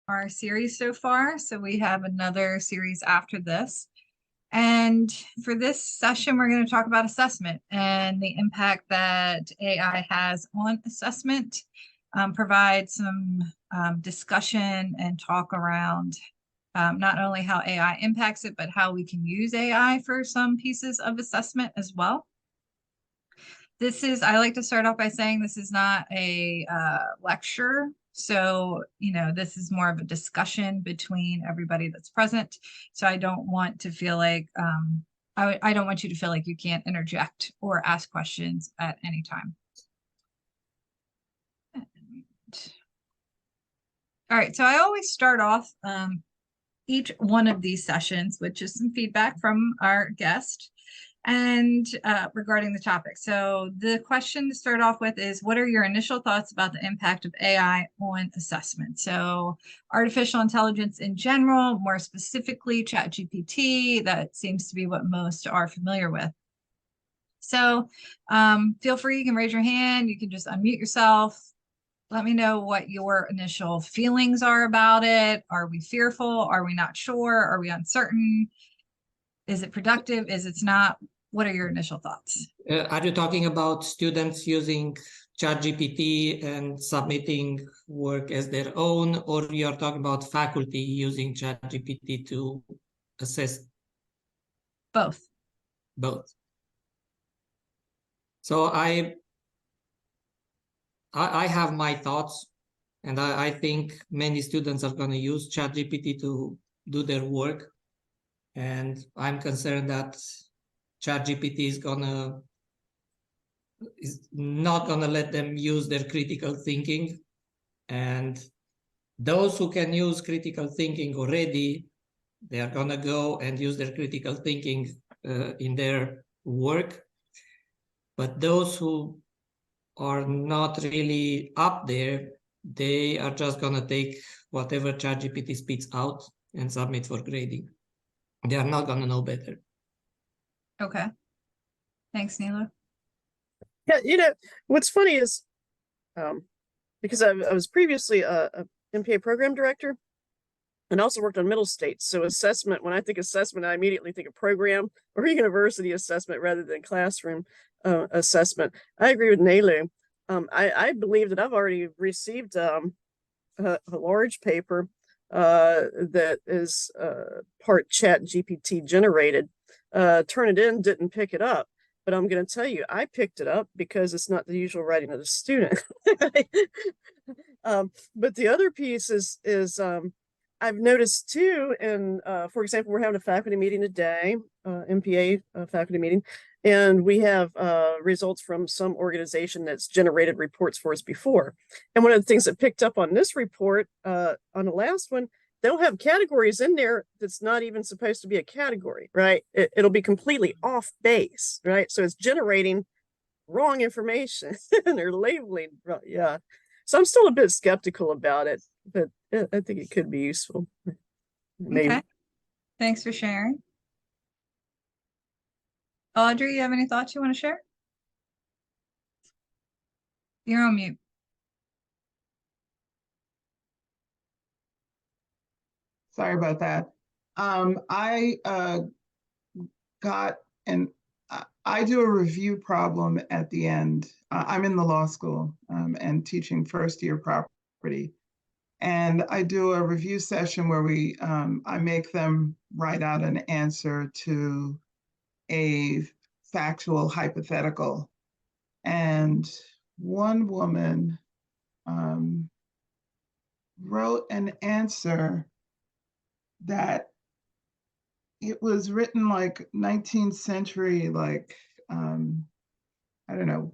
our series so far. So we have another series after this. And for this session, we're going to talk about assessment and the impact that AI has on assessment, provide some discussion and talk around not only how AI impacts it, but how we can use AI for some pieces of assessment as well. I like to start off by saying this is not a lecture. So, this is more of a discussion between everybody that's present. So I don't want to feel like, I don't want you to feel like you can't interject or ask questions at any time. All right, so I always start off each one of these sessions with just some feedback from our guest and regarding the topic. So the question to start off with is, what are your initial thoughts about the impact of AI on assessment? So artificial intelligence in general, more specifically ChatGPT, that seems to be what most are familiar with. So feel free, you can raise your hand, you can just unmute yourself. Let me know what your initial feelings are about it. Are we fearful? Are we not sure? Are we uncertain? Is it productive? Is it not? What are your initial thoughts? Are you talking about students using ChatGPT and submitting work as their own, or you're talking about faculty using ChatGPT to assess? Both. Both. So I have my thoughts, and I think many students are going to use ChatGPT to do their work. And I'm concerned that ChatGPT is not gonna let them use their critical thinking. And those who can use critical thinking already, they are gonna go and use their critical thinking in their work. But those who are not really up there, they are just gonna take whatever ChatGPT spits out and submit for grading. They are not gonna know better. Okay. Thanks, Neela. Yeah, what's funny is, because I was previously a MPA program director and also worked on middle states. So assessment, when I think assessment, I immediately think of program or university assessment rather than classroom assessment. I agree with Nelu. I believe that I've already received a large paper that is part ChatGPT generated. Turn it in, didn't pick it up. But I'm going to tell you, I picked it up because it's not the usual writing of the student. But the other piece is I've noticed too, and for example, we're having a faculty meeting today, MPA faculty meeting, and we have results from some organization that's generated reports for us before. And one of the things that picked up on this report, on the last one, they'll have categories in there that's not even supposed to be a category, right? It'll be completely off base, right? So it's generating wrong information and they're labeling, yeah. So I'm still a bit skeptical about it, but I think it could be useful. Maybe. Okay. Thanks for sharing. Audrey, you have any thoughts you want to share? You're on mute. Sorry about that. I do a review problem at the end. I'm in the law school and teaching first year property. And I do a review session where I make them write out an answer to a factual hypothetical. And one woman wrote an answer that it was written like 19th century, like, I don't know,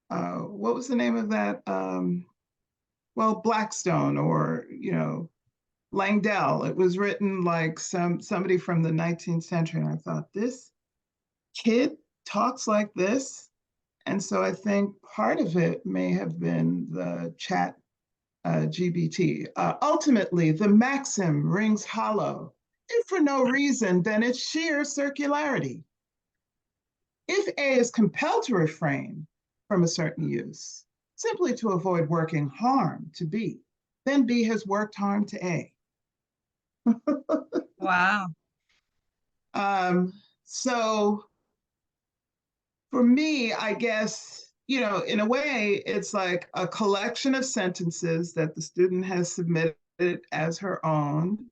what was the name of that? Well, Blackstone or, Langdell. It was written like somebody from the 19th century. And I thought, this kid talks like this. And so I think part of it may have been the chat GPT. Ultimately, the maxim rings hollow. If for no reason, then it's sheer circularity. If A is compelled to refrain from a certain use, simply to avoid working harm to B, then B has worked harm to A. Wow. So for me, I guess, in a way, it's like a collection of sentences that the student has submitted as her own.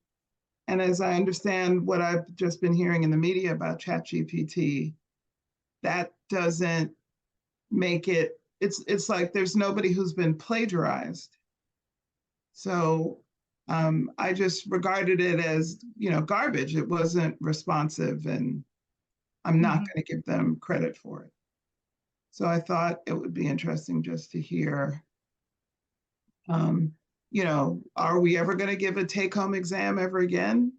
And as I understand what I've just been hearing in the media about ChatGPT, that doesn't make it, it's like there's nobody who's been plagiarized. So I just regarded it as, garbage. It wasn't responsive, and I'm not going to give them credit for it. So I thought it would be interesting just to hear, are we ever going to give a take-home exam ever again?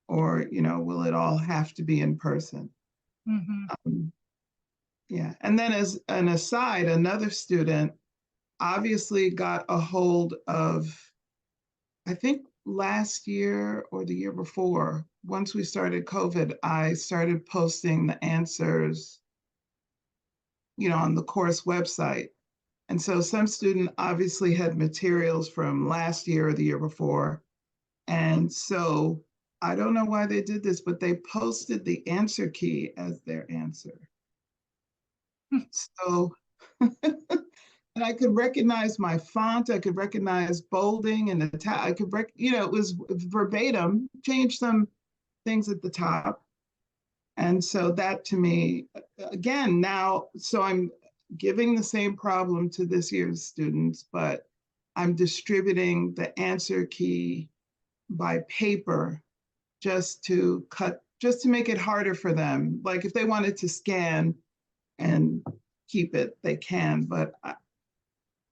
Or, will it all have to be in person? Yeah. And then as an aside, another student obviously got a hold of, I think last year or the year before, once we started COVID, I started posting the answers, on the course website. And so some student obviously had materials from last year or the year before. And so I don't know why they did this, but they posted the answer key as their answer. So, and I could recognize my font, I could recognize bolding and I could, it was verbatim, changed some things at the top. And so that to me, again, now, so I'm giving the same problem to this year's students, but I'm distributing the answer key by paper just to make it harder for them. Like if they wanted to scan and keep it, they can, but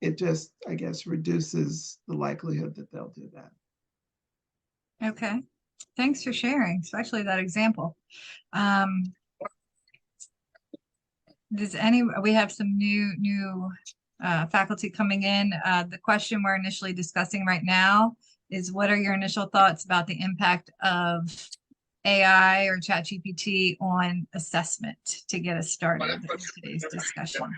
it just, I guess, reduces the likelihood that they'll do that. Okay. Thanks for sharing, especially that example. We have some new faculty coming in. The question we're initially discussing right now is, what are your initial thoughts about the impact of AI or ChatGPT on assessment, to get us started in today's discussion?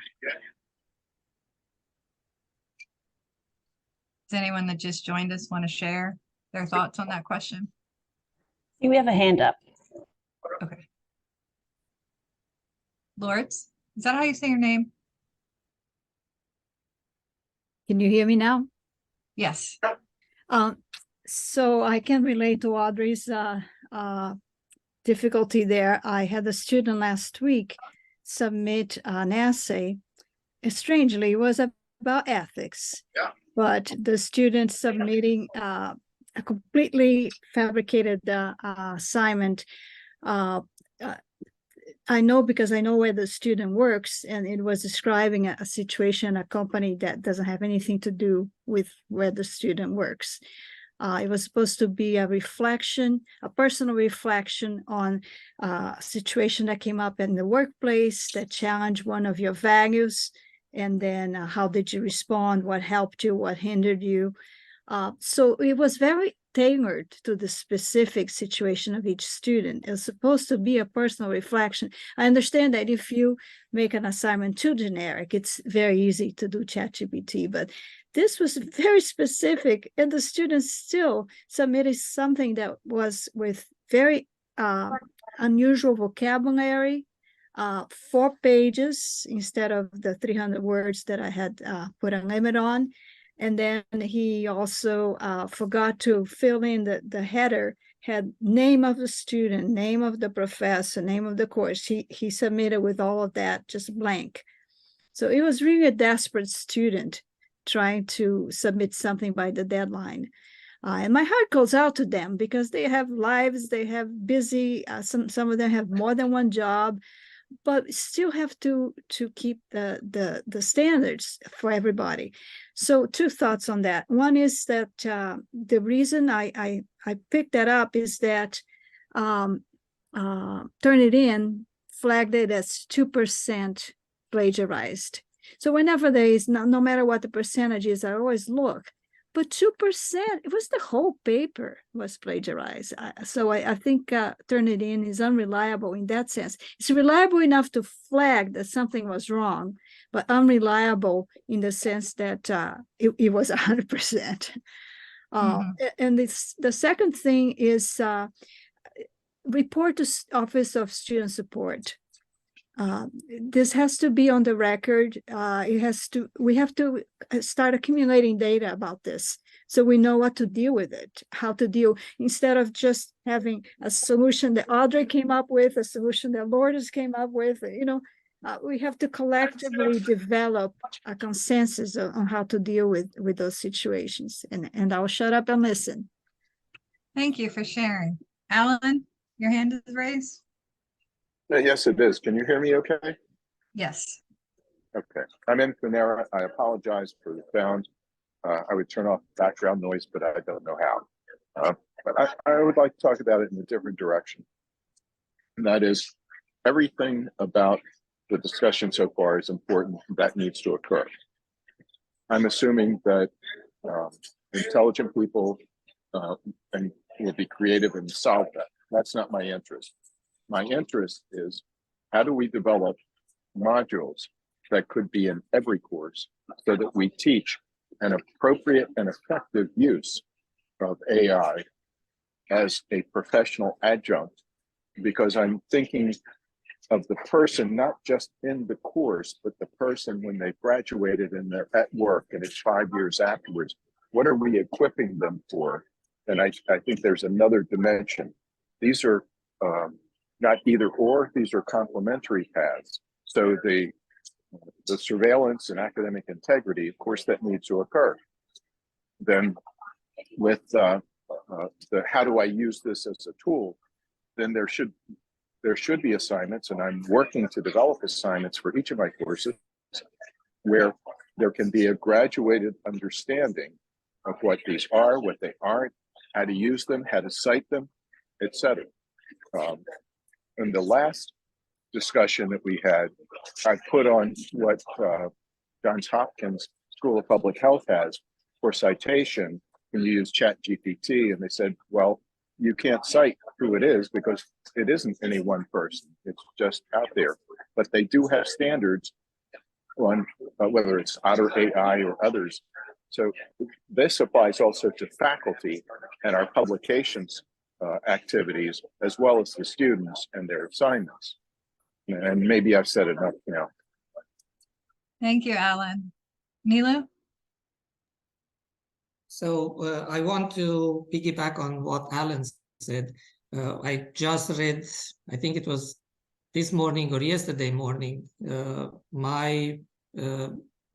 Does anyone that just joined us want to share their thoughts on that question? We have a hand up. Okay. Lawrence, is that how you say your name? Can you hear me now? Yes. So I can relate to Audrey's difficulty there. I had a student last week submit an essay. Strangely, it was about ethics. Yeah. But the student submitting a completely fabricated assignment. I know because I know where the student works, and it was describing a situation, a company that doesn't have anything to do with where the student works. It was supposed to be a reflection, a personal reflection on a situation that came up in the workplace that challenged one of your values. And then how did you respond? What helped you? What hindered you? So it was very tailored to the specific situation of each student. It's supposed to be a personal reflection. I understand that if you make an assignment too generic, it's very easy to do ChatGPT, but this was very specific, and the students still submitted something that was with very unusual vocabulary, 4 pages instead of the 300 words that I had put a limit on. And then he also forgot to fill in the header, had name of the student, name of the professor, name of the course. He submitted with all of that just blank. So it was really a desperate student trying to submit something by the deadline. And my heart goes out to them because they have lives, they have busy, some of them have more than one job, but still have to keep the standards for everybody. So 2 thoughts on that. One is that the reason I picked that up is that Turnitin flagged it as 2% plagiarized. So whenever there is, no matter what the percentage is, I always look. but 2%, it was the whole paper was plagiarized. So I think Turnitin is unreliable in that sense. It's reliable enough to flag that something was wrong, but unreliable in the sense that it was 100%. And the second thing is report to Office of Student Support. This has to be on the record. We have to start accumulating data about this so we know what to deal with it, how to deal, instead of just having a solution that Audrey came up with, a solution that Lourdes came up with. We have to collectively develop a consensus on how to deal with those situations. And I'll shut up and listen. Thank you for sharing. Alan, your hand is raised. Yes, it is. Can you hear me okay? Yes. Okay. I'm in Panera. I apologize for the sound. I would turn off background noise, but I don't know how. But I would like to talk about it in a different direction. And that is, everything about the discussion so far is important. That needs to occur. I'm assuming that intelligent people and will be creative and solve that. That's not my interest. My interest is, how do we develop modules that could be in every course so that we teach an appropriate and effective use of AI as a professional adjunct? Because I'm thinking of the person, not just in the course, but the person when they graduated and they're at work and it's 5 years afterwards. What are we equipping them for? And I think there's another dimension. These are not either or, these are complementary paths. So the surveillance and academic integrity, of course, that needs to occur. Then with the how do I use this as a tool, then there should be assignments, and I'm working to develop assignments for each of my courses where there can be a graduated understanding of what these are, what they aren't, how to use them, how to cite them, etc. And the last discussion that we had, I put on what Johns Hopkins School of Public Health has for citation when you use ChatGPT, and they said, well, you can't cite who it is because it isn't any one person. It's just out there. But they do have standards on whether it's Otter AI or others. So this applies also to faculty and our publications activities, as well as the students and their assignments. And maybe I've said enough now. Thank you, Alan. Nilu? So I want to piggyback on what Alan said. I just read, I think it was this morning or yesterday morning, my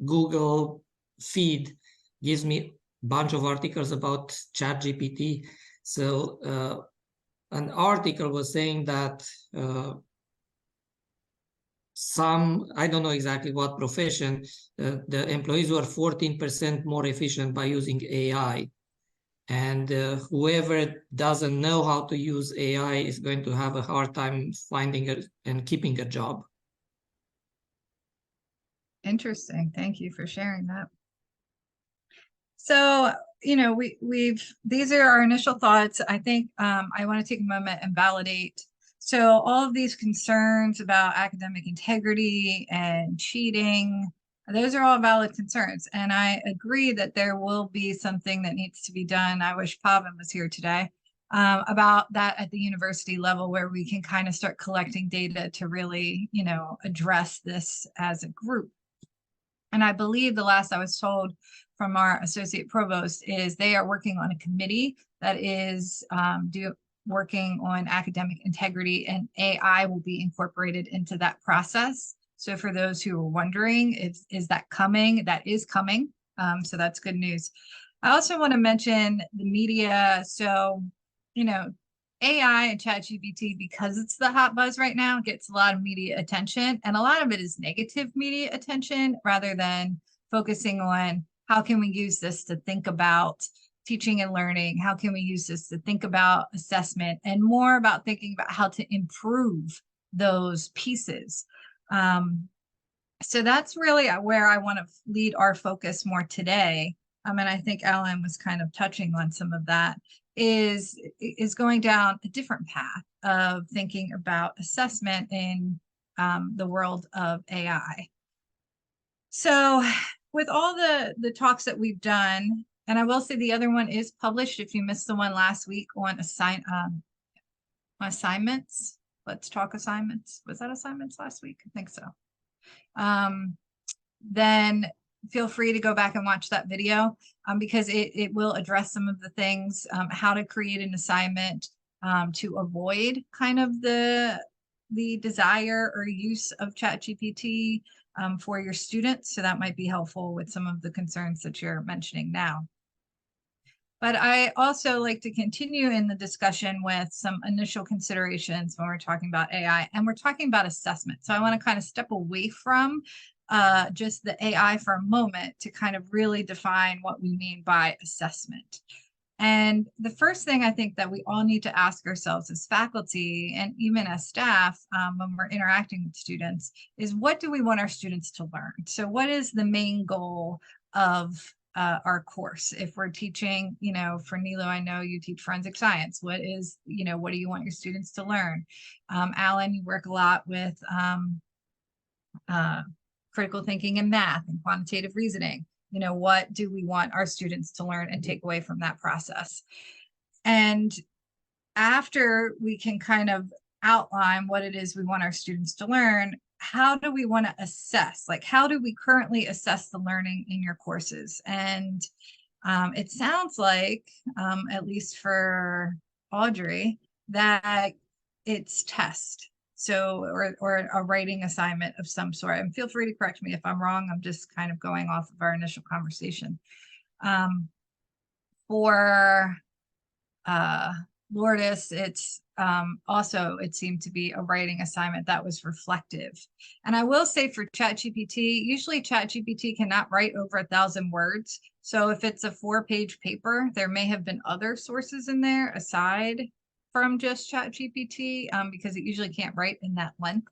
Google feed gives me a bunch of articles about ChatGPT. So an article was saying that I don't know exactly what profession, the employees were 14% more efficient by using AI. And whoever doesn't know how to use AI is going to have a hard time finding and keeping a job. Interesting. Thank you for sharing that. So, these are our initial thoughts. I think I want to take a moment and validate. So all of these concerns about academic integrity and cheating, those are all valid concerns. And I agree that there will be something that needs to be done. I wish Pavan was here today about that at the university level, where we can kind of start collecting data to really, address this as a group. And I believe the last I was told from our associate provost is they are working on a committee that is working on academic integrity, and AI will be incorporated into that process. So for those who are wondering, is that coming? That is coming. So that's good news. I also want to mention the media. So, AI and ChatGPT, because it's the hot buzz right now, gets a lot of media attention, and a lot of it is negative media attention rather than focusing on how can we use this to think about teaching and learning, how can we use this to think about assessment, and more about thinking about how to improve those pieces. So that's really where I want to lead our focus more today. and I think Alan was kind of touching on some of that, is going down a different path of thinking about assessment in the world of AI. So with all the talks that we've done, and I will say the other one is published if you missed the one last week on assignments. Let's talk assignments. Was that assignments last week? I think so. Then feel free to go back and watch that video because it will address some of the things, how to create an assignment to avoid kind of the desire or use of ChatGPT for your students. So that might be helpful with some of the concerns that you're mentioning now. But I also like to continue in the discussion with some initial considerations when we're talking about AI, and we're talking about assessment. So I want to kind of step away from just the AI for a moment to kind of really define what we mean by assessment. And the first thing I think that we all need to ask ourselves as faculty and even as staff when we're interacting with students is, what do we want our students to learn? So what is the main goal of our course? If we're teaching, you know, for Nilo, I know you teach forensic science. What is, you know, what do you want your students to learn? Alan, you work a lot with critical thinking and math and quantitative reasoning. You know, what do we want our students to learn and take away from that process? And after we can kind of outline what it is we want our students to learn, how do we want to assess? Like, how do we currently assess the learning in your courses? And it sounds like, at least for Audrey, that it's test. So, or a writing assignment of some sort. And feel free to correct me if I'm wrong. I'm just kind of going off of our initial conversation. For Lourdes, it's also, it seemed to be a writing assignment that was reflective. And I will say for ChatGPT, usually ChatGPT cannot write over 1,000 words. So if it's a 4-page paper, there may have been other sources in there aside from just ChatGPT because it usually can't write in that length.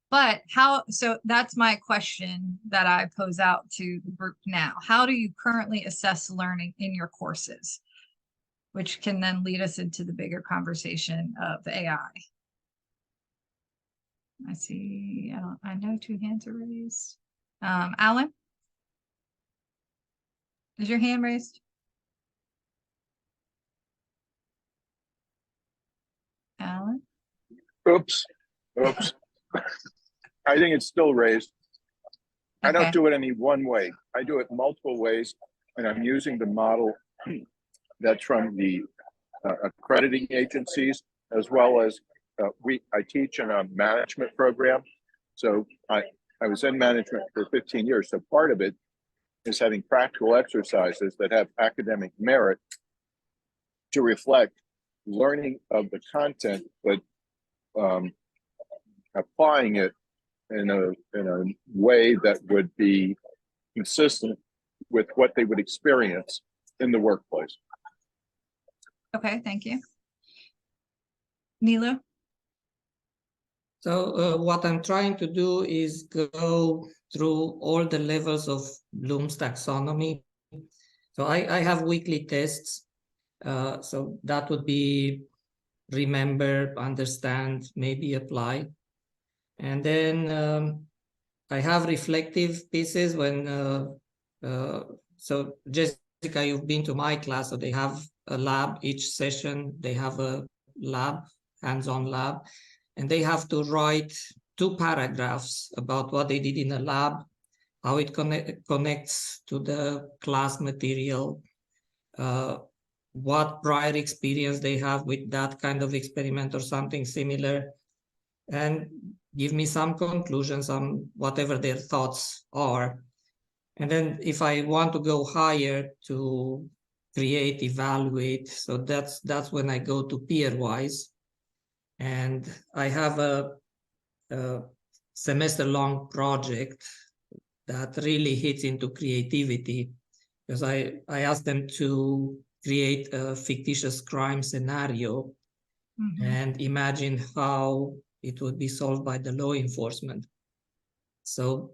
But how, so that's my question that I pose out to the group now. How do you currently assess learning in your courses? Which can then lead us into the bigger conversation of AI. I see, I know 2 hands are raised. Alan? Is your hand raised? Alan? Oops. I think it's still raised. I don't do it any one way. I do it multiple ways, and I'm using the model that's from the accrediting agencies, as well as I teach in a management program. So I was in management for 15 years. So part of it is having practical exercises that have academic merit to reflect learning of the content, but applying it in a way that would be consistent with what they would experience in the workplace. Okay, thank you. Nilo? So what I'm trying to do is go through all the levels of Bloom's taxonomy. So I have weekly tests. So that would be remember, understand, maybe apply. And then I have reflective pieces when, so Jessica, you've been to my class, so they have a lab each session. They have a lab, hands-on lab, and they have to write 2 paragraphs about what they did in the lab, how it connects to the class material, what prior experience they have with that kind of experiment or something similar, and give me some conclusions on whatever their thoughts are. And then if I want to go higher to create, evaluate, so that's when I go to peer-wise. And I have a semester-long project that really hits into creativity, because I asked them to create a fictitious crime scenario and imagine how it would be solved by the law enforcement. So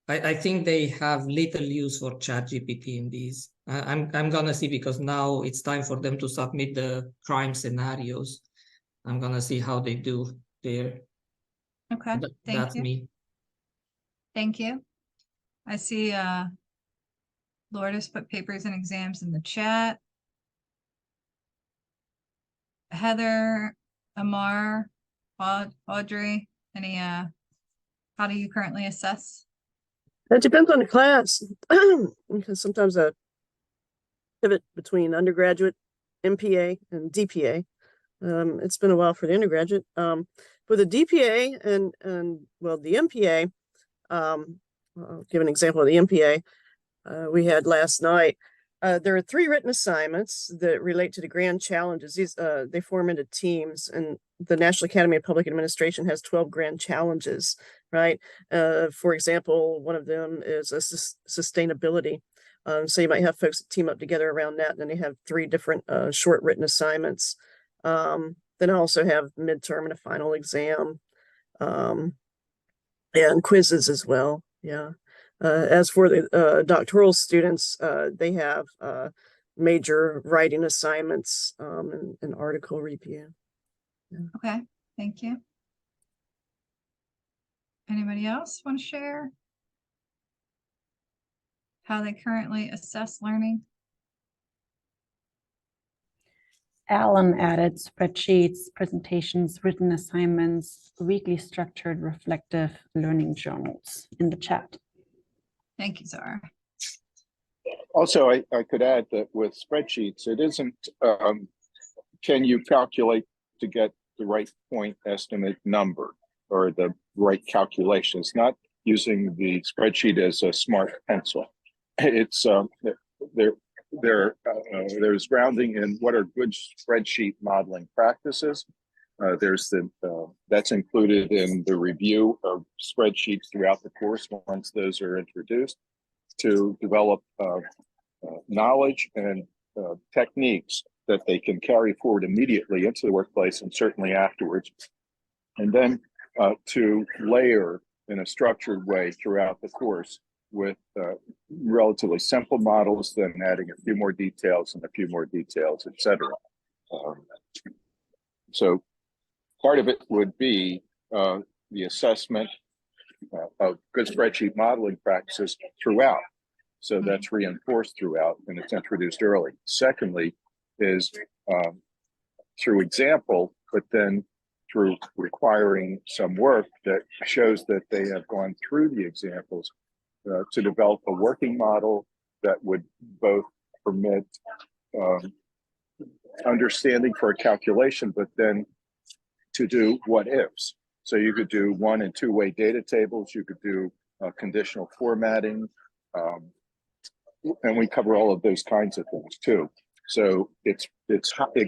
I think they have little use for ChatGPT in these. I'm gonna see, because now it's time for them to submit the crime scenarios. I'm gonna see how they do there. Okay, thank That's you. me. Thank you. I see Lourdes put papers and exams in the chat. Heather, Amar, Audrey, any how do you currently assess? It depends on the class, because sometimes I pivot between undergraduate, MPA, and DPA. It's been a while for the undergraduate. For the DPA and well, the MPA, I'll give an example of the MPA we had last night. There are 3 written assignments that relate to the grand challenges. These they form into teams, and the National Academy of Public Administration has 12 grand challenges, right? For example, one of them is sustainability. So you might have folks that team up together around that, and then they have 3 different short written assignments. Then I also have midterm and a final exam, and quizzes as well. Yeah. As for the doctoral students, they have major writing assignments and article review. Yeah. Okay, thank you. Anybody else want to share how they currently assess learning? Alan added spreadsheets, presentations, written assignments, weekly structured reflective learning journals in the chat. Thank you, Zara. Also, I could add that with spreadsheets, it isn't, can you calculate to get the right point estimate number or the right calculation? It's not using the spreadsheet as a smart pencil. It's there's grounding in what are good spreadsheet modeling practices. There's that's included in the review of spreadsheets throughout the course once those are introduced, to develop knowledge and techniques that they can carry forward immediately into the workplace and certainly afterwards. And then to layer in a structured way throughout the course with relatively simple models, then adding a few more details and a few more details, et cetera. So part of it would be the assessment of good spreadsheet modeling practices throughout. So that's reinforced throughout and it's introduced early. Secondly is through example, but then through requiring some work that shows that they have gone through the examples to develop a working model that would both permit understanding for a calculation, but then to do what ifs. So you could do 1- and 2-way data tables, you could do conditional formatting, and we cover all of those kinds of things too. So it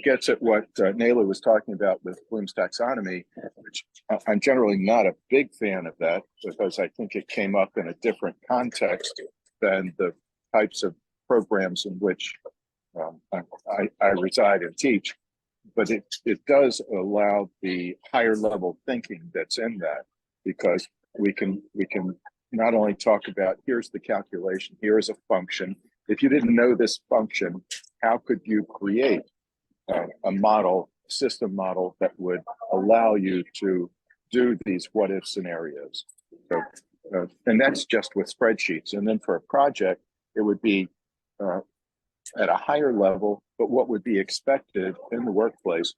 gets at what Naila was talking about with Bloom's taxonomy, which I'm generally not a big fan of that because I think it came up in a different context than the types of programs in which I reside and teach. But it does allow the higher level thinking that's in that, because we can not only talk about here's the calculation, here is a function. If you didn't know this function, how could you create a model, system model that would allow you to do these what if scenarios? So, and that's just with spreadsheets. And then for a project, it would be at a higher level, but what would be expected in the workplace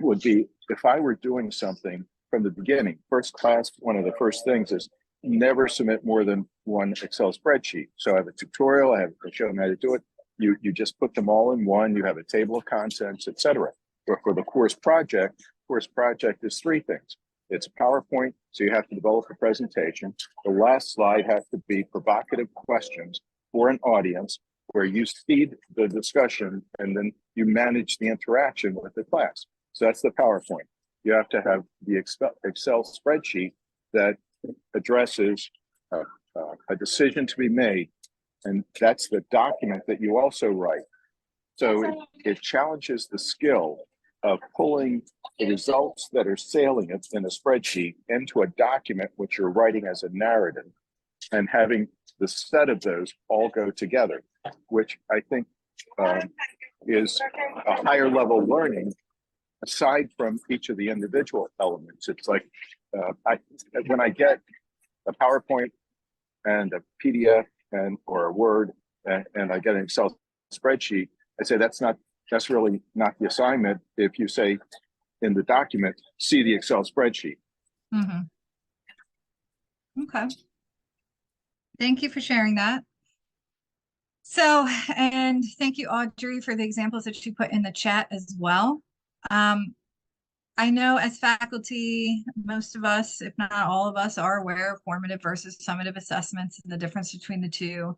would be, if I were doing something from the beginning, first class, one of the first things is never submit more than one Excel spreadsheet. So I have a tutorial, I show them how to do it. You just put them all in one, you have a table of contents, etc. But for the course project is 3 things. It's a PowerPoint, so you have to develop a presentation. The last slide has to be provocative questions for an audience where you feed the discussion and then you manage the interaction with the class. So that's the PowerPoint. You have to have the Excel spreadsheet that addresses a decision to be made. And that's the document that you also write. So it challenges the skill of pulling the results that are salient in a spreadsheet into a document which you're writing as a narrative. and having the set of those all go together, which I think is a higher level learning aside from each of the individual elements. It's like when I get a PowerPoint and a PDF or a Word and I get an Excel spreadsheet, I say that's really not the assignment. If you say in the document, see the Excel spreadsheet. Mm-hmm. Okay. Thank you for sharing that. So, and thank you, Audrey, for the examples that you put in the chat as well. I know as faculty, most of us, if not all of us, are aware of formative versus summative assessments and the difference between the two.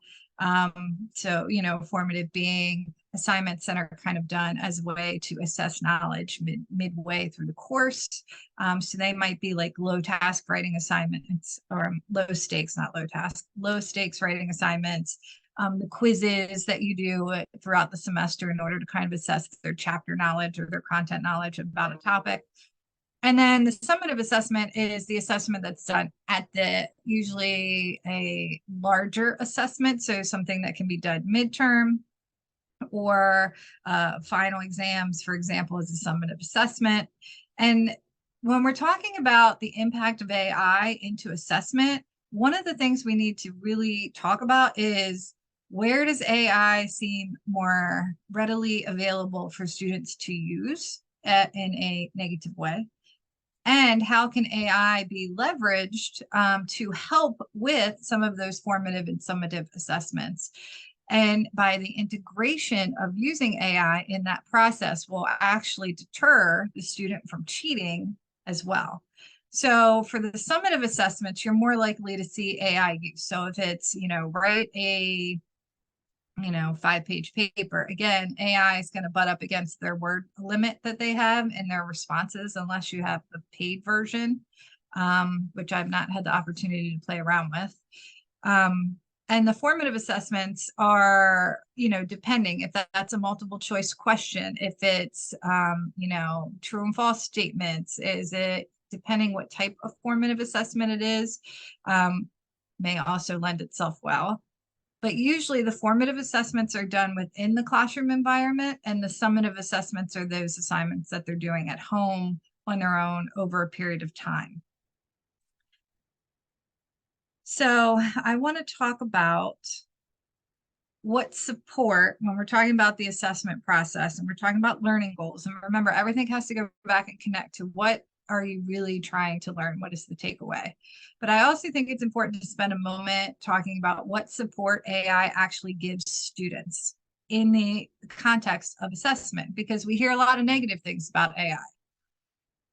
So, you know, formative being assignments that are kind of done as a way to assess knowledge midway through the course. So they might be like low task writing assignments, or low stakes, not low task, low stakes writing assignments. The quizzes that you do throughout the semester in order to kind of assess their chapter knowledge or their content knowledge about a topic. And then the summative assessment is the assessment that's done at usually a larger assessment. So something that can be done midterm or final exams, for example, is a summative assessment. And when we're talking about the impact of AI into assessment, one of the things we need to really talk about is, where does AI seem more readily available for students to use in a negative way? And how can AI be leveraged to help with some of those formative and summative assessments? And by the integration of using AI in that process will actually deter the student from cheating as well. So for the summative assessments, you're more likely to see AI use. So if it's, you know, write a 5-page paper, again, AI is going to butt up against their word limit that they have in their responses, unless you have the paid version, which I've not had the opportunity to play around with. And the formative assessments are, you know, depending if that's a multiple choice question, if it's, true and false statements, is it, depending what type of formative assessment it is, may also lend itself well. But usually the formative assessments are done within the classroom environment, and the summative assessments are those assignments that they're doing at home on their own over a period of time. So I want to talk about what support, when we're talking about the assessment process and we're talking about learning goals. And remember, everything has to go back and connect to what are you really trying to learn? What is the takeaway? But I also think it's important to spend a moment talking about what support AI actually gives students in the context of assessment, because we hear a lot of negative things about AI.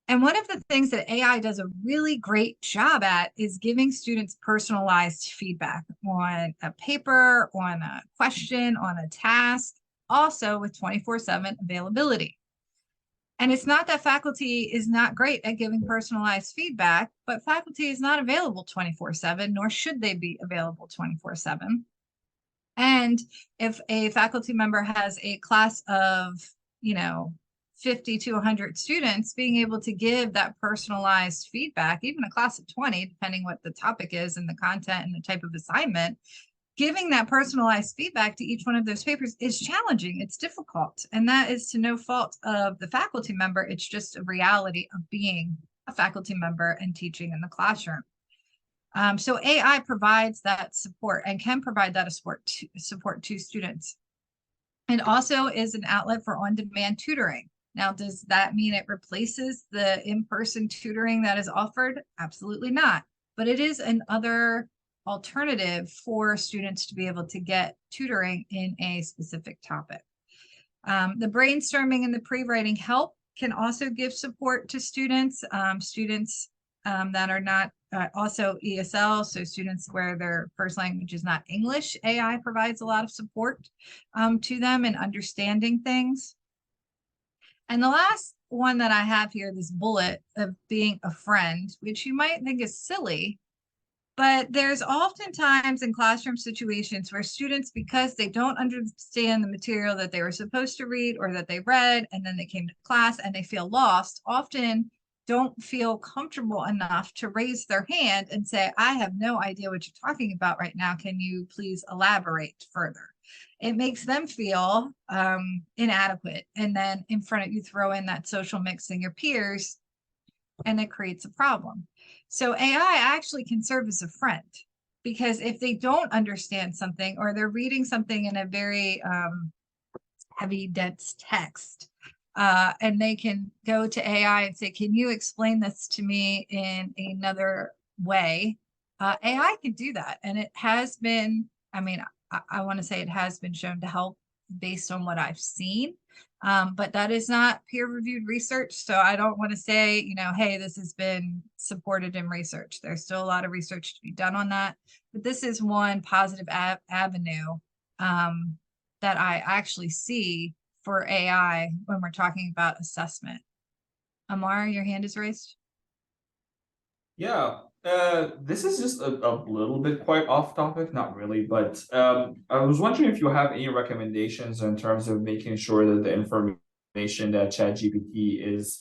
And one of the things that AI does a really great job at is giving students personalized feedback on a paper, on a question, on a task, also with 24/7 availability. And it's not that faculty is not great at giving personalized feedback, but faculty is not available 24/7, nor should they be available 24/7. And if a faculty member has a class of, 50 to 100 students, being able to give that personalized feedback, even a class of 20, depending what the topic is and the content and the type of assignment, giving that personalized feedback to each one of those papers is challenging. It's difficult. And that is to no fault of the faculty member. It's just a reality of being a faculty member and teaching in the classroom. So AI provides that support and can provide that support to students. It also is an outlet for on-demand tutoring. Now, does that mean it replaces the in-person tutoring that is offered? Absolutely not. But it is another alternative for students to be able to get tutoring in a specific topic. The brainstorming and the pre-writing help can also give support to students, that are not also ESL, so students where their first language is not English. AI provides a lot of support to them in understanding things. And the last one that I have here, this bullet of being a friend, which you might think is silly, but there's oftentimes in classroom situations where students, because they don't understand the material that they were supposed to read or that they read, and then they came to class and they feel lost, often don't feel comfortable enough to raise their hand and say, I have no idea what you're talking about right now. Can you please elaborate further? It makes them feel inadequate. And then in front of you, throw in that social mix and your peers, and it creates a problem. So AI actually can serve as a friend, because if they don't understand something, or they're reading something in a very heavy, dense text, and they can go to AI and say, can you explain this to me in another way? AI can do that. And it has been, I mean, I want to say it has been shown to help based on what I've seen. But that is not peer-reviewed research. So I don't want to say, you know, hey, this has been supported in research. There's still a lot of research to be done on that. But this is one positive avenue that I actually see for AI when we're talking about assessment. Amar, your hand is raised. Yeah, this is just a little bit quite off topic, not really, but I was wondering if you have any recommendations in terms of making sure that the information that ChatGPT is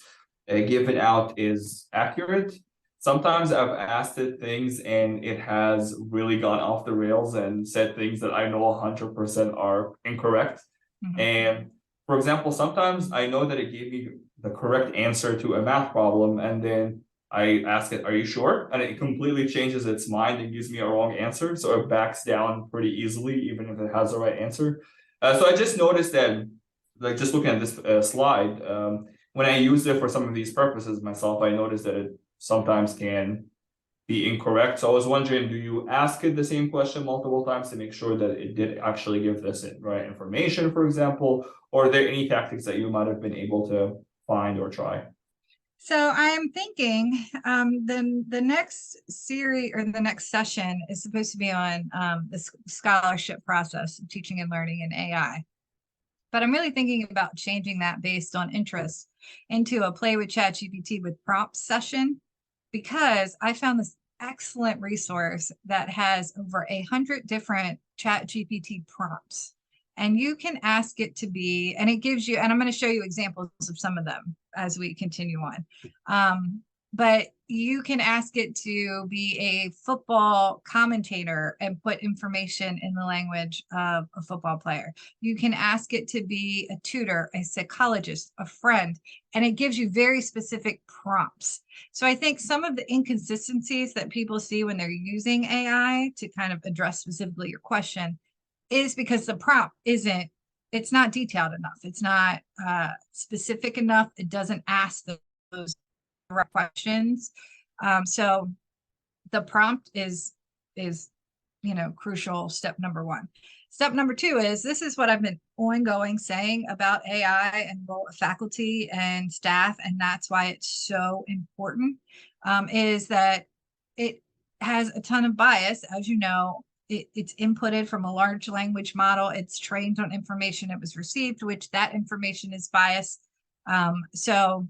given out is accurate. Sometimes I've asked it things and it has really gone off the rails and said things that I know 100% are incorrect. And for example, sometimes I know that it gave me the correct answer to a math problem, and then I ask it, are you sure? And it completely changes its mind and gives me a wrong answer. So it backs down pretty easily, even if it has the right answer. So I just noticed that, like just looking at this slide, when I use it for some of these purposes myself, I noticed that it sometimes can be incorrect. So I was wondering, do you ask it the same question multiple times to make sure that it did actually give this right information, for example? Or are there any tactics that you might have been able to find or try? So I am thinking then the next series or the next session is supposed to be on the scholarship process of teaching and learning in AI. But I'm really thinking about changing that based on interest into a play with ChatGPT with prompts session, because I found this excellent resource that has over 100 different ChatGPT prompts. And you can ask it to be, and it gives you, and I'm going to show you examples of some of them as we continue on. But you can ask it to be a football commentator and put information in the language of a football player. You can ask it to be a tutor, a psychologist, a friend, and it gives you very specific prompts. So I think some of the inconsistencies that people see when they're using AI to kind of address specifically your question is because the prompt it's not detailed enough. It's not specific enough. It doesn't ask those direct questions. So the prompt is, you know, crucial. Step number one. Step number two is, this is what I've been ongoing saying about AI and role of faculty and staff, and that's why it's so important, is that it has a ton of bias. As you know, it's inputted from a large language model. It's trained on information it was received, which that information is biased. So,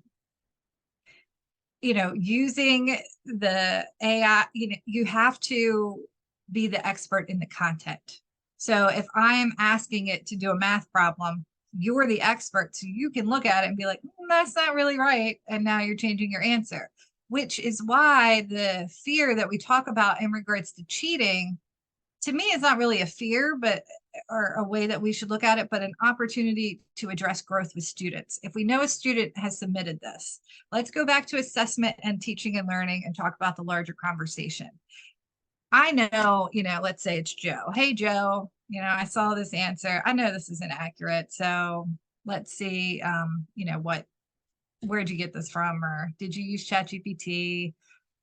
you know, using the AI, you know, you have to be the expert in the content. So if I'm asking it to do a math problem, you're the expert, so you can look at it and be like, that's not really right. And now you're changing your answer, which is why the fear that we talk about in regards to cheating, to me, is not really a fear, but or a way that we should look at it, but an opportunity to address growth with students. If we know a student has submitted this, let's go back to assessment and teaching and learning and talk about the larger conversation. I know, you know, let's say it's Joe. Hey, Joe, you know, I saw this answer. I know this isn't accurate. So let's see, you know, where'd you get this from? Or did you use ChatGPT?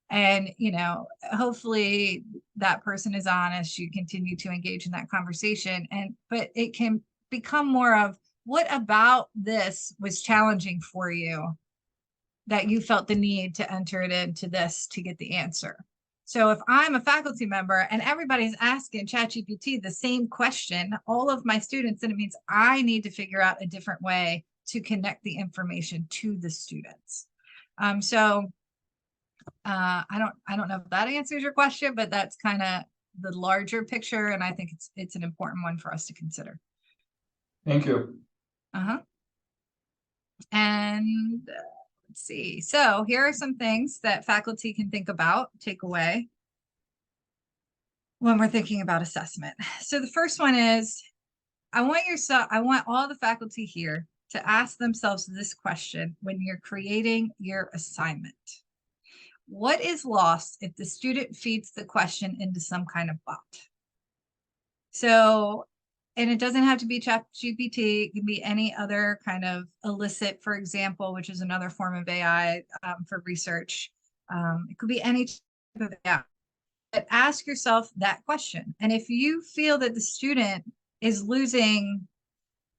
And, you know, hopefully that person is honest. You continue to engage in that conversation. But it can become more of, what about this was challenging for you that you felt the need to enter it into this to get the answer? So if I'm a faculty member and everybody's asking ChatGPT the same question, all of my students, then it means I need to figure out a different way to connect the information to the students. I don't know if that answers your question, but that's kind of the larger picture, and I think it's an important one for us to consider. Thank you. And Let's see. So here are some things that faculty can think about, take away when we're thinking about assessment. So the first one is, I want all the faculty here to ask themselves this question when you're creating your assignment. What is lost if the student feeds the question into some kind of bot? So, and it doesn't have to be ChatGPT, it can be any other kind of elicit, for example, which is another form of AI for research. It could be any type of AI. But ask yourself that question. And if you feel that the student is losing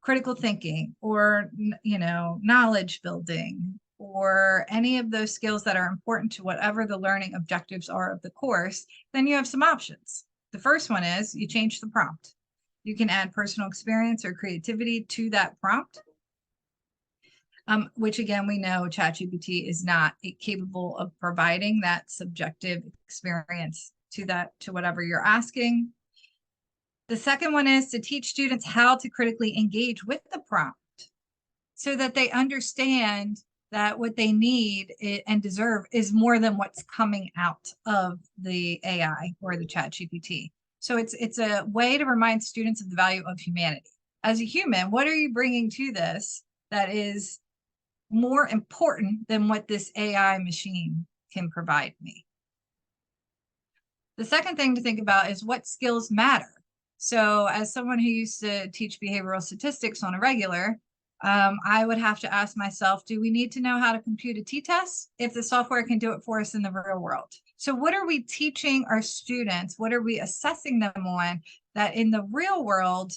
critical thinking or, knowledge building or any of those skills that are important to whatever the learning objectives are of the course, then you have some options. The first one is you change the prompt. You can add personal experience or creativity to that prompt, which again, we know ChatGPT is not capable of providing that subjective experience to whatever you're asking. The second one is to teach students how to critically engage with the prompt so that they understand that what they need and deserve is more than what's coming out of the AI or the ChatGPT. So it's a way to remind students of the value of humanity. As a human, what are you bringing to this that is more important than what this AI machine can provide me? The second thing to think about is what skills matter. So as someone who used to teach behavioral statistics on a regular, I would have to ask myself, do we need to know how to compute a t-test if the software can do it for us in the real world? So what are we teaching our students? What are we assessing them on that in the real world,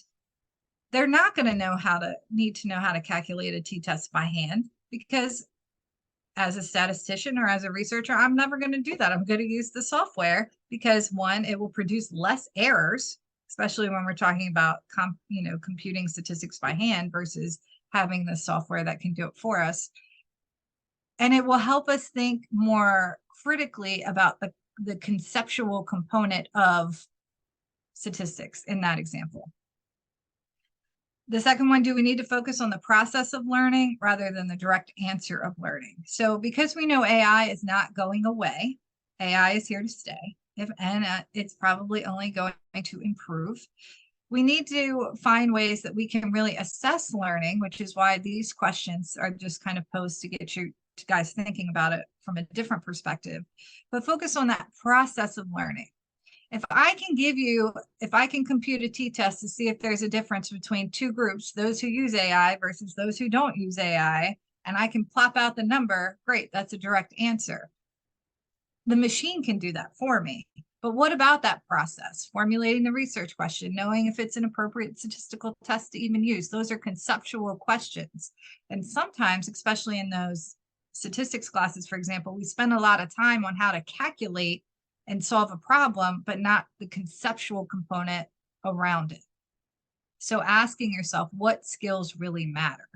they're not going to need to know how to calculate a t-test by hand, because as a statistician or as a researcher, I'm never going to do that. I'm going to use the software because one, it will produce less errors, especially when we're talking about computing statistics by hand versus having the software that can do it for us. And it will help us think more critically about the conceptual component of statistics in that example. The second one, do we need to focus on the process of learning rather than the direct answer of learning? So because we know AI is not going away, AI is here to stay, and it's probably only going to improve. We need to find ways that we can really assess learning, which is why these questions are just kind of posed to get you guys thinking about it from a different perspective, but focus on that process of learning. If I can compute a t-test to see if there's a difference between two groups, those who use AI versus those who don't use AI, and I can plop out the number, great, that's a direct answer. The machine can do that for me. But what about that process? Formulating the research question, knowing if it's an appropriate statistical test to even use. Those are conceptual questions. And sometimes, especially in those statistics classes, for example, we spend a lot of time on how to calculate and solve a problem, but not the conceptual component around it. So asking yourself, what skills really matter?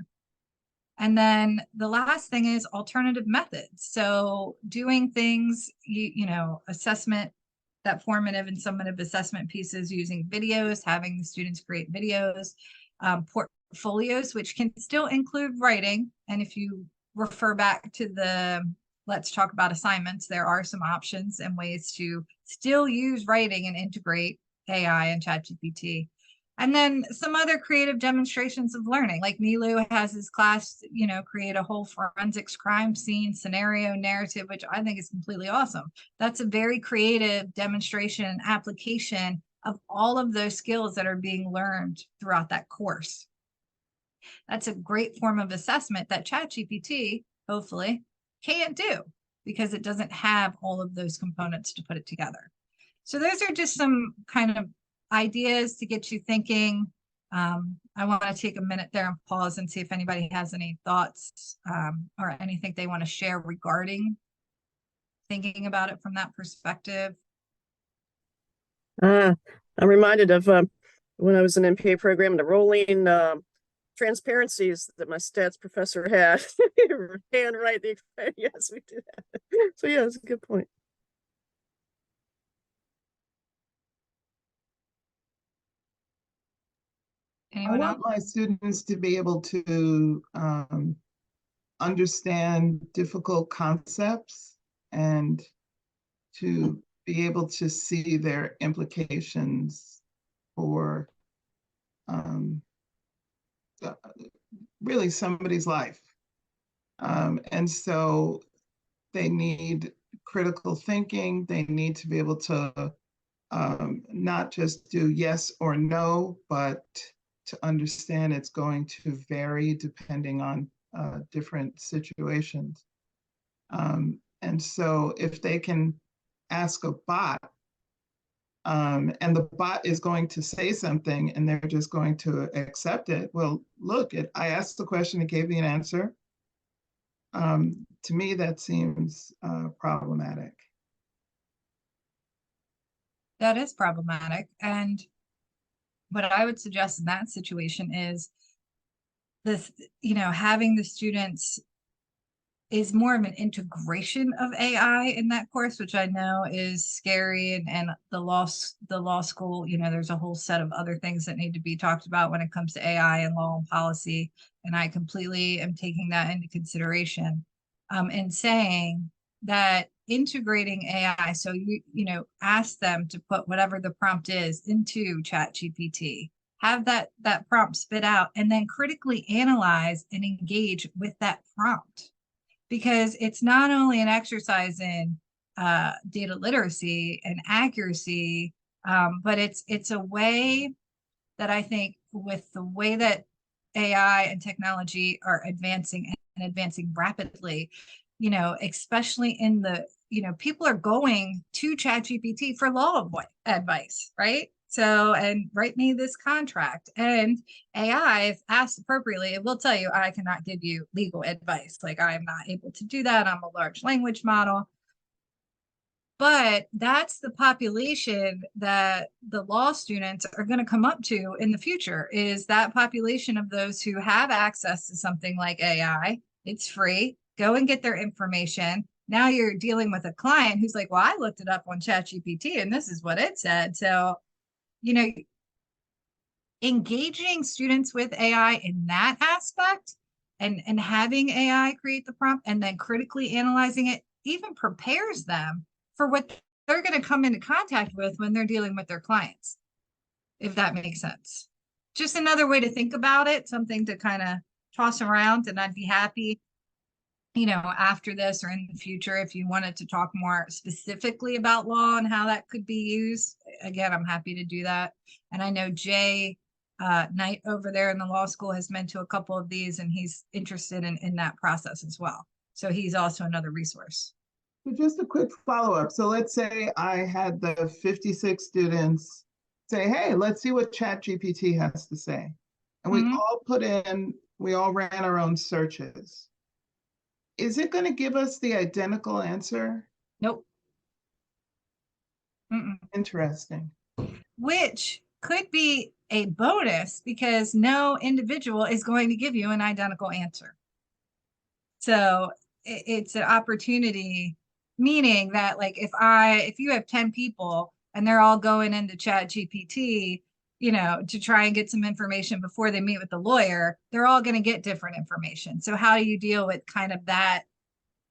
And then the last thing is alternative methods. So doing things, assessment, that formative and summative assessment pieces using videos, having the students create videos, portfolios, which can still include writing. And if you refer back to the Let's Talk About Assignments, there are some options and ways to still use writing and integrate AI and ChatGPT. And then some other creative demonstrations of learning, like Nilu has his class, create a whole forensics crime scene scenario narrative, which I think is completely awesome. That's a very creative demonstration, application of all of those skills that are being learned throughout that course. That's a great form of assessment that ChatGPT, hopefully, can't do because it doesn't have all of those components to put it together. So those are just some kind of ideas to get you thinking. I want to take a minute there and pause and see if anybody has any thoughts or anything they want to share regarding thinking about it from that perspective. I'm reminded of when I was in MPA program, the rolling transparencies that my stats professor had. Handwrite the, yes, we did that. So yeah, that's a good point. Anyone I else? want my students to be able to understand difficult concepts and to be able to see their implications for really somebody's life. And so they need critical thinking. They need to be able to not just do yes or no, but to understand it's going to vary depending on different situations. And so if they can ask a bot, and the bot is going to say something and they're just going to accept it. Well, look, I asked the question, it gave me an answer. To me, that seems problematic. That is problematic. And what I would suggest in that situation is this, having the students is more of an integration of AI in that course, which I know is scary, and the law school, there's a whole set of other things that need to be talked about when it comes to AI and law and policy. And I completely am taking that into consideration, and saying that integrating AI, so ask them to put whatever the prompt is into ChatGPT, have that prompt spit out, and then critically analyze and engage with that prompt. Because it's not only an exercise in data literacy and accuracy, but it's a way that I think, with the way that AI and technology are advancing and advancing rapidly, especially in the, people are going to ChatGPT for law advice, right? So, and write me this contract. And AI, if asked appropriately, it will tell you, I cannot give you legal advice. Like, I'm not able to do that. I'm a large language model. But that's the population that the law students are going to come up to in the future, is that population of those who have access to something like AI. It's free. Go and get their information. Now you're dealing with a client who's like, well, I looked it up on ChatGPT and this is what it said. So, engaging students with AI in that aspect, and having AI create the prompt and then critically analyzing it, even prepares them for what they're going to come into contact with when they're dealing with their clients, if that makes sense. Just another way to think about it, something to kind of toss around. And I'd be happy, after this or in the future, if you wanted to talk more specifically about law and how that could be used. Again, I'm happy to do that. And I know Jay Knight over there in the law school has been to a couple of these, and he's interested in that process as well. So he's also another resource. So just a quick follow-up. So let's say I had the 56 students say, hey, let's see what ChatGPT has to say. And we all ran our own searches. Is it going to give us the identical answer? Nope. Interesting. Which could be a bonus, because no individual is going to give you an identical answer. So it's an opportunity, meaning that, like, if you have 10 people and they're all going into ChatGPT, to try and get some information before they meet with the lawyer, they're all going to get different information. So how do you deal with kind of that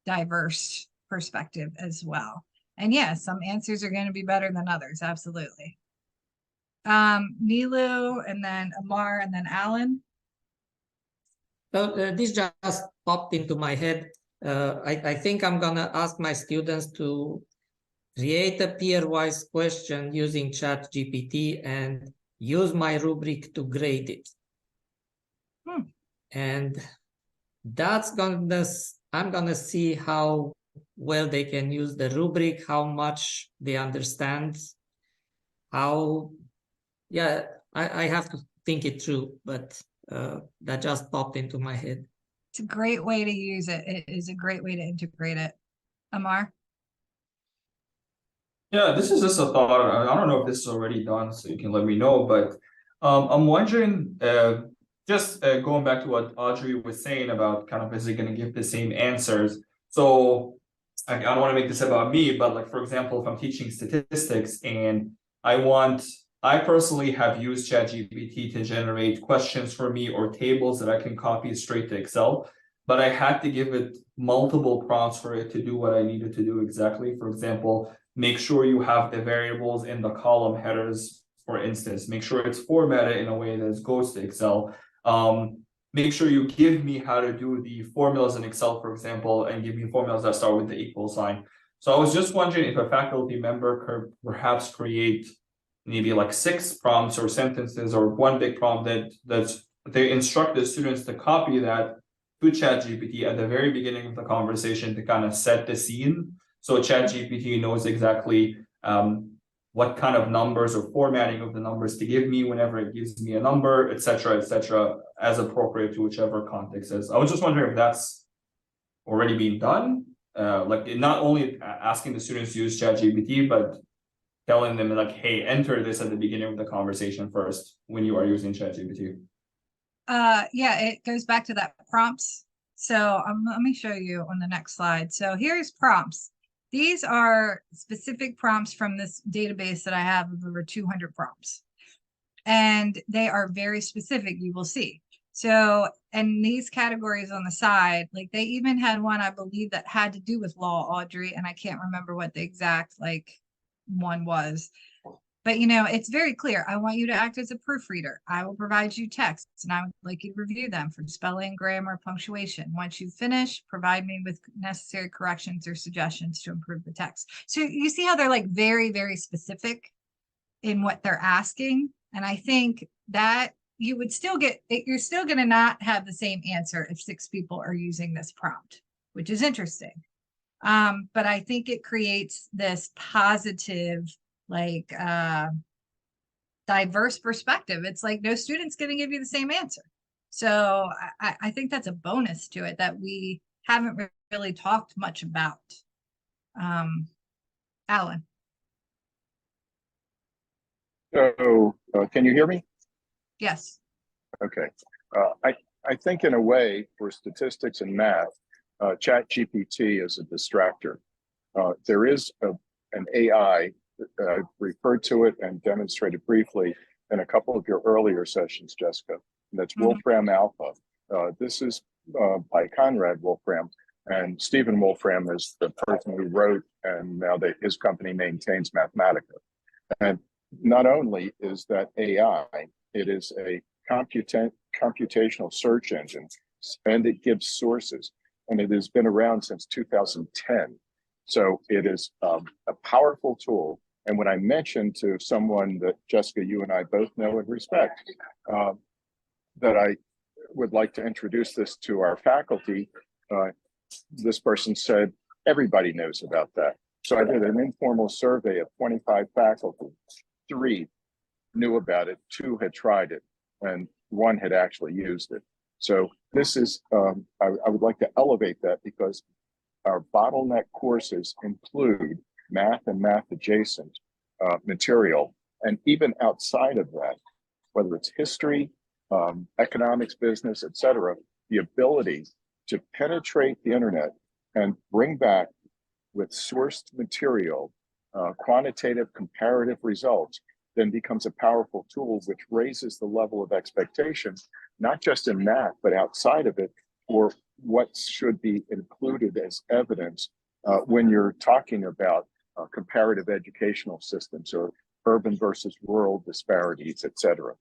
diverse perspective as well? And yes, some answers are going to be better than others. Absolutely. Nilu, and then Amar, and then Alan. So this just popped into my head. I think I'm gonna ask my students to create a peer-wise question using ChatGPT and use my rubric to grade it. And I'm gonna see how well they can use the rubric, how much they understand, I have to think it through, but that just popped into my head. It's a great way to use it. It is a great way to integrate it. Amar? Yeah, this is just a thought. I don't know if this is already done, so you can let me know. But I'm wondering, just going back to what Audrey was saying about kind of, is it going to give the same answers? So I don't want to make this about me, but like, for example, if I'm teaching statistics and I personally have used ChatGPT to generate questions for me or tables that I can copy straight to Excel. but I had to give it multiple prompts for it to do what I needed to do exactly. For example, make sure you have the variables in the column headers, for instance, make sure it's formatted in a way that goes to Excel. Make sure you give me how to do the formulas in Excel, for example, and give me formulas that start with the equal sign. So I was just wondering if a faculty member could perhaps create maybe like 6 prompts or sentences or one big prompt that's they instruct the students to copy that to ChatGPT at the very beginning of the conversation to kind of set the scene. So ChatGPT knows exactly what kind of numbers or formatting of the numbers to give me whenever it gives me a number, et cetera, as appropriate to whichever context is. I was just wondering if that's already being done. Like not only asking the students to use ChatGPT, but telling them like, hey, enter this at the beginning of the conversation first when you are using ChatGPT. Yeah, it goes back to that prompts. So let me show you on the next slide. So here's prompts. These are specific prompts from this database that I have of over 200 prompts. And they are very specific, you will see. So, and these categories on the side, like they even had one, I believe, that had to do with law, Audrey, and I can't remember what the exact like one was. But you know, it's very clear. I want you to act as a proofreader. I will provide you texts and I would like you to review them for spelling, grammar, punctuation. Once you finish, provide me with necessary corrections or suggestions to improve the text. So you see how they're like very, very specific in what they're asking. And I think that you would still get, you're still going to not have the same answer if 6 people are using this prompt, which is interesting. But I think it creates this positive, like diverse perspective. It's like no student's going to give you the same answer. So I think that's a bonus to it that we haven't really talked much about. Alan. So can you hear me? Yes. Okay. I think in a way for statistics and math, ChatGPT is a distractor. There is an AI referred to it and demonstrated briefly in a couple of your earlier sessions, Jessica. And that's Wolfram Alpha. This is by Conrad Wolfram, and Stephen Wolfram is the person who wrote, and now his company maintains Mathematica. And not only is that AI, it is a computational search engine, and it gives sources, and it has been around since 2010. So it is a powerful tool. And when I mentioned to someone that Jessica, you and I both know and respect, that I would like to introduce this to our faculty, this person said, everybody knows about that. So I did an informal survey of 25 faculty. 3 knew about it, 2 had tried it, and 1 had actually used it. So this is, I would like to elevate that because our bottleneck courses include math and math adjacent material. And even outside of that, whether it's history, economics, business, et cetera, the ability to penetrate the internet and bring back with sourced material, quantitative comparative results, then becomes a powerful tool which raises the level of expectation, not just in math, but outside of it, for what should be included as evidence when you're talking about comparative educational systems or urban versus rural disparities, et cetera.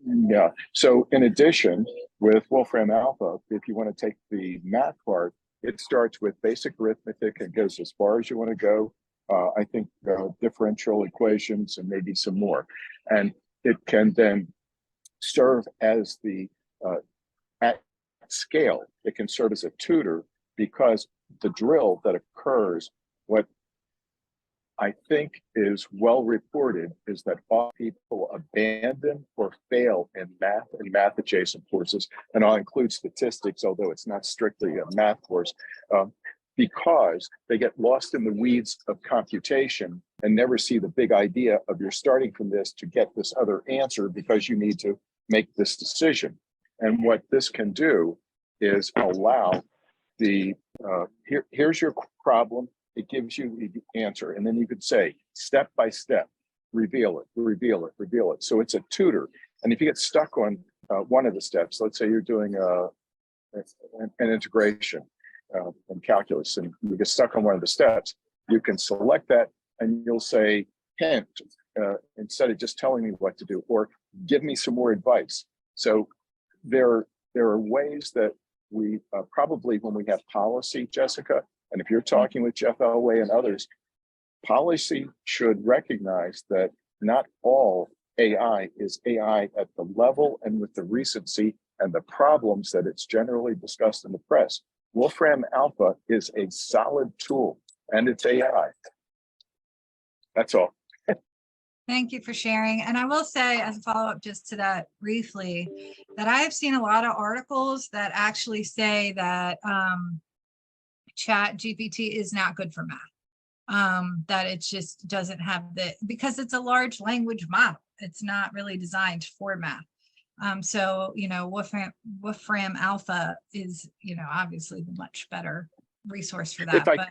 Yeah, so in addition, with Wolfram Alpha, if you want to take the math part, it starts with basic arithmetic and goes as far as you want to go. I think differential equations and maybe some more. And it can then serve as the, at scale, it can serve as a tutor because the drill that occurs, what I think is well reported is that all people abandon or fail in math and math adjacent courses, and I'll include statistics, although it's not strictly a math course, because they get lost in the weeds of computation and never see the big idea of you're starting from this to get this other answer because you need to make this decision. And what this can do is allow the, here's your problem, it gives you the answer. And then you could say, step by step, reveal it, reveal it, reveal it. So it's a tutor. And if you get stuck on one of the steps. Let's say you're doing an integration in calculus, and you get stuck on one of the steps. You can select that, and you'll say hint instead of just telling me what to do, or give me some more advice. So there are ways that we probably, when we have policy, Jessica, and if you're talking with Jeff Elway and others, policy should recognize that not all AI is AI at the level and with the recency and the problems that it's generally discussed in the press. Wolfram Alpha is a solid tool, and it's AI. That's all. Thank you for sharing. And I will say, as a follow-up just to that briefly, that I have seen a lot of articles that actually say that ChatGPT is not good for math. That it just doesn't have because it's a large language model. It's not really designed for math. So, Wolfram Alpha is, obviously the much better resource for that.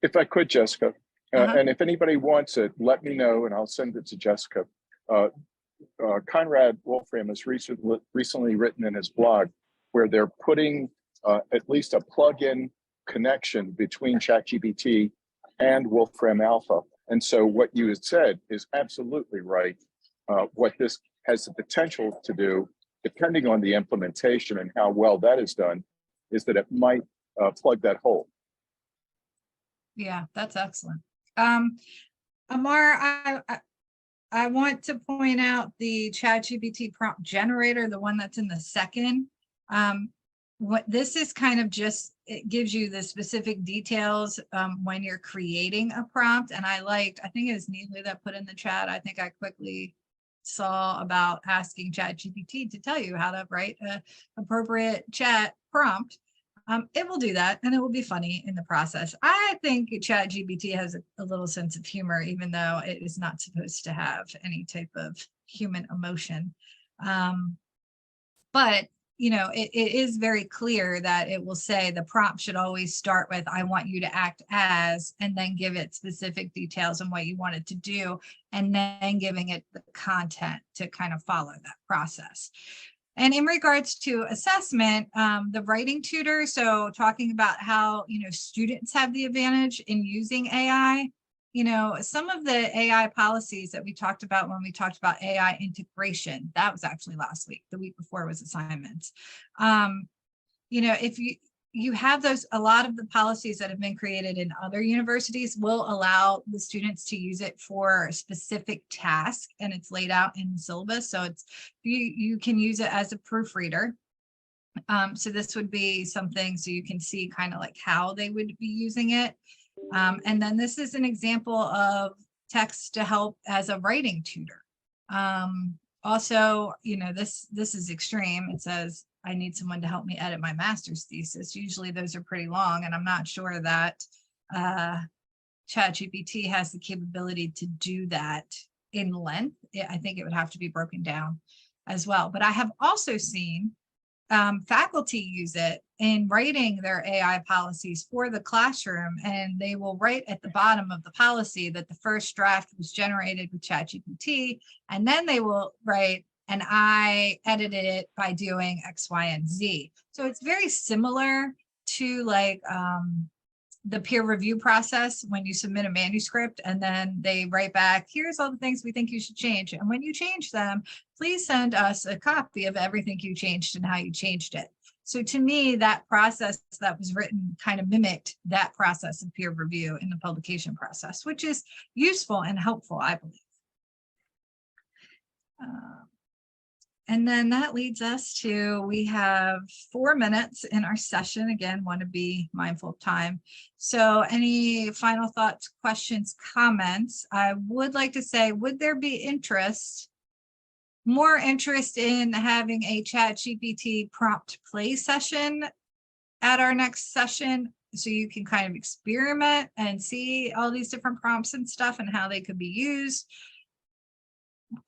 If I could, Jessica, and if anybody wants it, let me know and I'll send it to Jessica. Conrad Wolfram has recently written in his blog where they're putting at least a plug-in connection between ChatGPT and Wolfram Alpha. And so what you had said is absolutely right. What this has the potential to do, depending on the implementation and how well that is done, is that it might plug that hole. Yeah, that's excellent. Amar, I want to point out the ChatGPT prompt generator, the one that's in the second. What this is kind of just, it gives you the specific details when you're creating a prompt. And I think it was Neely that put in the chat. I think I quickly saw about asking ChatGPT to tell you how to write an appropriate chat prompt. It will do that, and it will be funny in the process. I think ChatGPT has a little sense of humor, even though it is not supposed to have any type of human emotion. But it is very clear that it will say the prompt should always start with, I want you to act as, and then give it specific details on what you want it to do, and then giving it the content to kind of follow that process. And in regards to assessment, the writing tutor, so talking about how, students have the advantage in using AI, some of the AI policies that we talked about when we talked about AI integration, that was actually last week, the week before was assignments. If you have those, a lot of the policies that have been created in other universities will allow the students to use it for a specific task, and it's laid out in the syllabus. So you can use it as a proofreader. So this would be something, so you can see kind of like how they would be using it. And then this is an example of text to help as a writing tutor. Also, this is extreme. It says, I need someone to help me edit my master's thesis. Usually those are pretty long, and I'm not sure that ChatGPT has the capability to do that in length. I think it would have to be broken down as well. But I have also seen faculty use it in writing their AI policies for the classroom, and they will write at the bottom of the policy that the first draft was generated with ChatGPT, and then they will write, and I edited it by doing X, Y, and Z. So it's very similar to like the peer review process when you submit a manuscript and then they write back, here's all the things we think you should change. And when you change them, please send us a copy of everything you changed and how you changed it. So to me, that process that was written kind of mimicked that process of peer review in the publication process, which is useful and helpful, I believe. And then that leads us to, we have 4 minutes in our session. Again, want to be mindful of time. So any final thoughts, questions, comments? I would like to say, would there be more interest in having a ChatGPT prompt play session at our next session, so you can kind of experiment and see all these different prompts and stuff and how they could be used,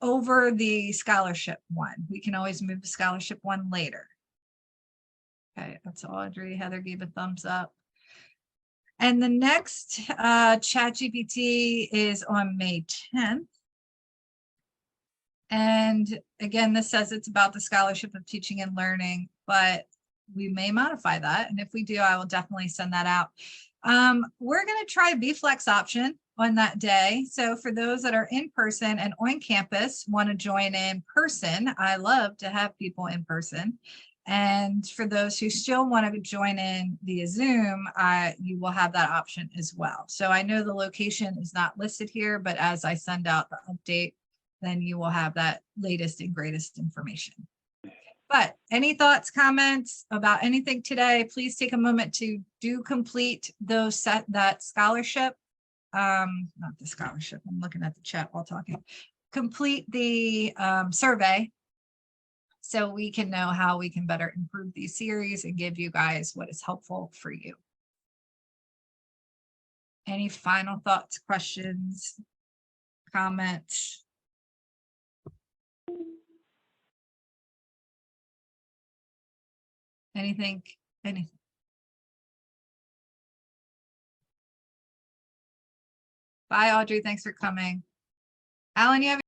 over the scholarship one? We can always move the scholarship one later. Okay, that's Audrey. Heather gave a thumbs up. And the next ChatGPT is on May 10th. And again, this says it's about the scholarship of teaching and learning, but we may modify that. And if we do, I will definitely send that out. We're going to try a B-Flex option on that day. So for those that are in person and on campus want to join in person, I love to have people in person. And for those who still want to join in via Zoom, you will have that option as well. So I know the location is not listed here, but as I send out the update, then you will have that latest and greatest information. But any thoughts, comments about anything today, please take a moment to complete that scholarship. Not the scholarship, I'm looking at the chat while talking. Complete the survey so we can know how we can better improve these series and give you guys what is helpful for you. Any final thoughts, questions, comments? Anything? Bye, Audrey. Thanks for coming. Alan, you have